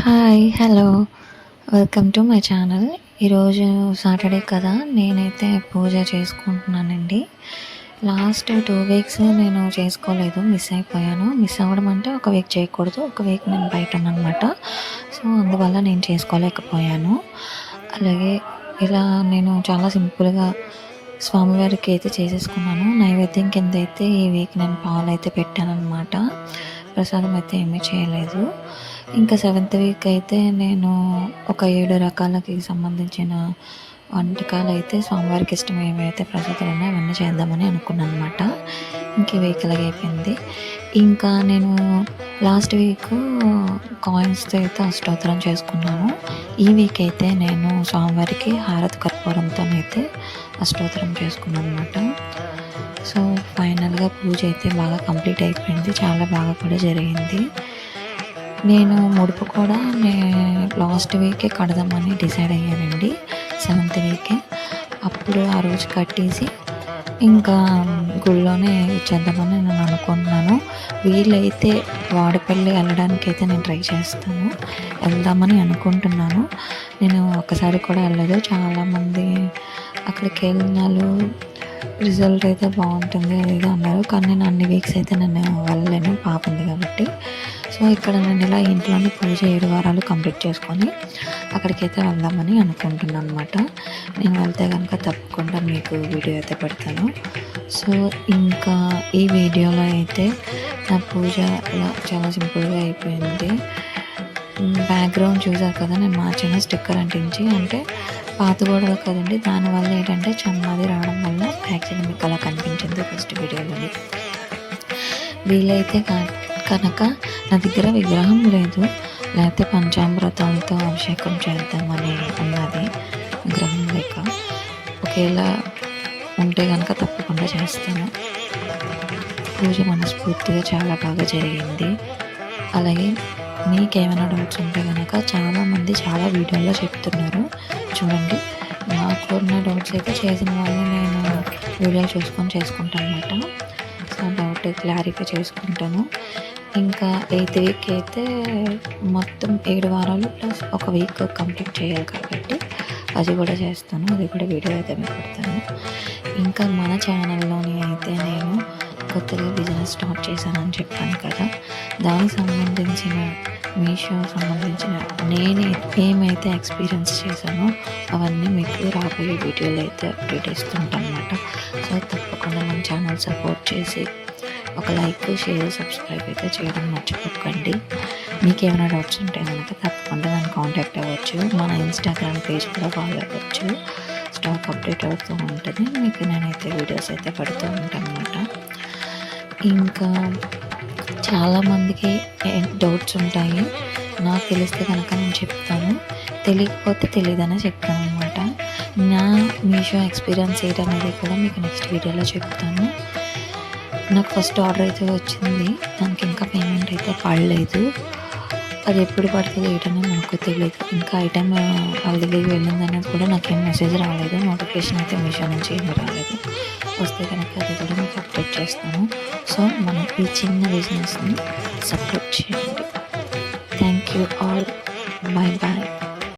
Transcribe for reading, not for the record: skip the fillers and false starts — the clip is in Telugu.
Hi! Hello! Welcome to my channel. ఈరోజు సాటర్డే కదా! నేనైతే పూజ చేసుకుంటున్నానండి. లాస్ట్ 2 వీక్స్ నేను చేసుకోలేదు. మిస్ అయిపోయాను. మిస్ అవ్వడం అంటే ఒక వీక్ చేయకూడదు. ఒక వీక్ నేను బయట ఉన్నాననమాట. సో, అందువల్ల నేను చేసుకోలేకపోయాను. అలాగే ఇలా నేను చాలా సింపుల్‌గా స్వామివారికి అయితే చేసేసుకున్నాను. నైవేద్యం కింద అయితే ఈ వీక్ నేను పాలైతే పెట్టాననమాట. ప్రసాదం అయితే ఏమీ చేయలేదు. ఇంకా సెవెంత్ వీక్ అయితే నేను ఒక 7 రకాలకి సంబంధించిన వంటకాలైతే స్వామివారికి ఇష్టం ఏవైతే ప్రసాదాలు ఉన్నాయో అవన్నీ చేద్దామని అనుకున్నాననమాట. ఇంక ఈ వీక్ ఇలాగైపోయింది. ఇంకా నేను లాస్ట్ వీక్ కాయిన్స్‌తో అయితే అష్టోత్తరం చేసుకున్నాను. ఈ వీక్ అయితే నేను స్వామివారికి హారతి కర్పూరంతోనైతే అష్టోత్తరం చేసుకున్నాననమాట. సో, ఫైనల్‌గా పూజ అయితే బాగా కంప్లీట్ అయిపోయింది. చాలా బాగా కూడా జరిగింది. నేను ముడుపు కూడా లాస్ట్ వీకే కడదామని డిసైడ్ అయ్యానండి. సెవెంత్ వీకే. అప్పుడు ఆ రోజు కట్టేసి ఇంకా గుడిలోనే ఇచ్చేద్దామని నేను అనుకుంటున్నాను. వీలైతే వాడపల్లి వెళ్ళడానికైతే నేను ట్రై చేస్తాను. వెళ్దామని అనుకుంటున్నాను. నేను ఒక్కసారి కూడా వెళ్ళలేదు. చాలామంది అక్కడికి వెళ్ళినాళ్ళు రిజల్ట్ అయితే బాగుంటుంది అది ఇది అన్నారు. కానీ నేను అన్ని వీక్స్ అయితే నేను వెళ్ళలేను, పాప ఉంది కాబట్టి. సో, ఇక్కడ నేను ఇలా ఇంట్లోనే పూజ 7 వారాలు కంప్లీట్ చేసుకొని అక్కడికైతే వెళ్దామని అనుకుంటున్నాను అనమాట. నేను వెళ్తే కనుక తప్పకుండా మీకు వీడియో అయితే పెడతాను. సో, ఇంకా ఈ వీడియోలో అయితే నా పూజ ఇలా చాలా సింపుల్గా అయిపోయింది. బ్యాక్గ్రౌండ్ చూసారు కదా, నేను మార్చిన స్టిక్కర్ అంటించి, అంటే పాత గోడలు కదండి, దానివల్ల ఏంటంటే చెమ్మది రావడం వల్ల బ్యాక్ సైడ్ మీకు అలా కనిపించింది ఫస్ట్ వీడియోలోని. వీలైతే కనుక నా దగ్గర విగ్రహం లేదు, లేకపోతే పంచామృతంతో అభిషేకం చేద్దామని ఉన్నది, విగ్రహం లేక. ఒకేలా ఉంటే కనుక తప్పకుండా చేస్తాను. పూజ మనస్ఫూర్తిగా చాలా బాగా జరిగింది. అలాగే మీకేమైనా డౌట్స్ ఉంటే కనుక చాలామంది చాలా వీడియోల్లో చెప్తున్నారు. చూడండి, నాకున్న డౌట్స్ అయితే చేసిన వాళ్ళని నేను వీడియోలు చూసుకొని చేసుకుంటాను అనమాట. సో, డౌట్ క్లారిఫై చేసుకుంటాను. ఇంకా 8th వీక్ అయితే మొత్తం 7 వారాలు ప్లస్ ఒక వీక్ కంప్లీట్ చేయాలి కాబట్టి అది కూడా చేస్తాను. అది కూడా వీడియో అయితే మీకు పెడతాను. ఇంకా మన ఛానల్లోని అయితే నేను కొత్తగా బిజినెస్ స్టార్ట్ చేశానని చెప్పాను కదా, దానికి సంబంధించిన మీషో సంబంధించిన నేను ఏమైతే ఎక్స్పీరియన్స్ చేశానో అవన్నీ మీకు రాబోయే వీడియోలో అయితే అప్డేట్ ఇస్తుంటాను అనమాట. సో, తప్పకుండా మన ఛానల్ సపోర్ట్ చేసి ఒక లైక్, షేర్, సబ్స్క్రైబ్ అయితే చేయడం మర్చిపోకండి. మీకు ఏమైనా డౌట్స్ ఉంటే కనుక తప్పకుండా నన్ను కాంటాక్ట్ అవ్వచ్చు. మన ఇన్స్టాగ్రామ్ పేజ్ కూడా ఫాలో అవ్వచ్చు. స్టాక్ అప్డేట్ అవుతూ ఉంటుంది. మీకు నేనైతే వీడియోస్ అయితే పెడుతూ ఉంటాను అనమాట. ఇంకా చాలామందికి డౌట్స్ ఉంటాయి. నాకు తెలిస్తే కనుక నేను చెప్తాను, తెలియకపోతే తెలియదనే చెప్తాను అనమాట. నా మీషో ఎక్స్పీరియన్స్ ఏంటనేది కూడా మీకు నెక్స్ట్ వీడియోలో చెప్తాను. నాకు ఫస్ట్ ఆర్డర్ అయితే వచ్చింది, దానికి ఇంకా పేమెంట్ అయితే పడలేదు. అది ఎప్పుడు పడుతుంది ఏంటనేది నాకు తెలియదు. ఇంకా ఐటెం వాళ్ళ దగ్గరికి వెళ్ళింది అనేది కూడా నాకేం మెసేజ్ రాలేదు, నోటిఫికేషన్ అయితే మీషో నుంచి ఏమీ రాలేదు. వస్తే కనుక అది కూడా మీకు అప్డేట్ చేస్తాను. సో, మనం ఈ చిన్న బిజినెస్ని సపోర్ట్ చేయండి. Thank you all. Bye bye.